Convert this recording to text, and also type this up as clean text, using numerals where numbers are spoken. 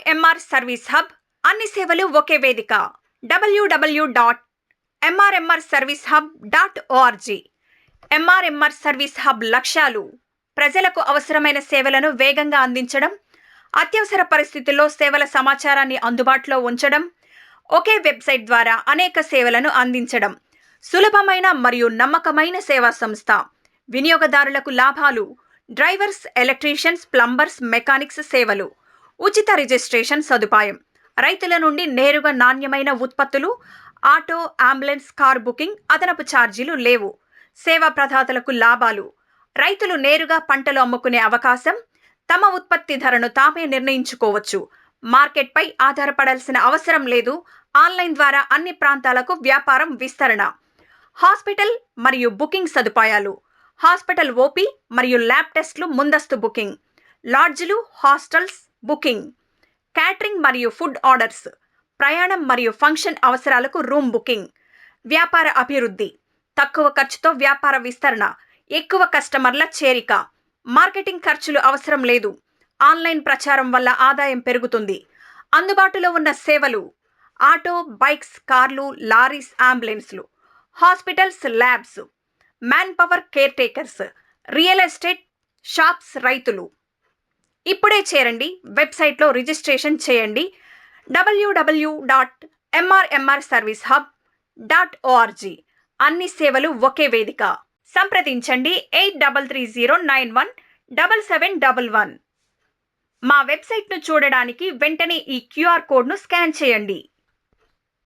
MR service hub అన్ని సేవలు ఒకే వేదిక www.mrmrservicehub.org. ఎంఆర్ఎంఆర్ సర్వీస్ హబ్ లక్ష్యాలు ప్రజలకు అవసరమైన సేవలను వేగంగా అందించడం, అత్యవసర పరిస్థితుల్లో సేవల సమాచారాన్ని అందుబాటులో ఉంచడం, ఒకే వెబ్సైట్ ద్వారా అనేక సేవలను అందించడం, సులభమైన మరియు నమ్మకమైన సేవా సంస్థ, వినియోగదారులకు లాభాలు, డ్రైవర్స్, ఎలక్ట్రీషియన్స్, ప్లంబర్స్, మెకానిక్స్ సేవలు, ఉచిత రిజిస్ట్రేషన్ సదుపాయం, రైతుల నుండి నేరుగా నాణ్యమైన ఉత్పత్తులు, ఆటో, అంబులెన్స్, కార్ బుకింగ్, అదనపు ఛార్జీలు లేవు. సేవా ప్రదాతలకు లాభాలు, రైతులు నేరుగా పంటలు అమ్ముకునే అవకాశం, తమ ఉత్పత్తి ధరను తామే నిర్ణయించుకోవచ్చు, మార్కెట్పై ఆధారపడాల్సిన అవసరం లేదు, ఆన్లైన్ ద్వారా అన్ని ప్రాంతాలకు వ్యాపారం విస్తరణ, హాస్పిటల్ మరియు బుకింగ్ సదుపాయాలు, హాస్పిటల్ ఓపీ మరియు ల్యాబ్ టెస్టులు ముందస్తు బుకింగ్, లాడ్జ్లు, హాస్టల్స్ బుకింగ్, క్యాటరింగ్ మరియు ఫుడ్ ఆర్డర్స్, ప్రయాణం మరియు ఫంక్షన్ అవసరాలకు రూమ్ బుకింగ్, వ్యాపార అభివృద్ధి, తక్కువ ఖర్చుతో వ్యాపార విస్తరణ, ఎక్కువ కస్టమర్ల చేరిక, మార్కెటింగ్ ఖర్చులు అవసరం లేదు, ఆన్లైన్ ప్రచారం వల్ల ఆదాయం పెరుగుతుంది. అందుబాటులో ఉన్న సేవలు ఆటో, బైక్స్, కార్లు, లారీస్, అంబులెన్స్లు, hospitals, labs, manpower, caretakers, real estate, shops, రైతులు. ఇప్పుడే చేరండి, వెబ్సైట్లో రిజిస్ట్రేషన్ చేయండి. www.mrmrservicehub.org. అన్ని సేవలు ఒకే వేదిక. సంప్రదించండి 8330917711. మా వెబ్సైట్ను చూడడానికి వెంటనే ఈ క్యూఆర్ కోడ్ను స్కాన్ చేయండి.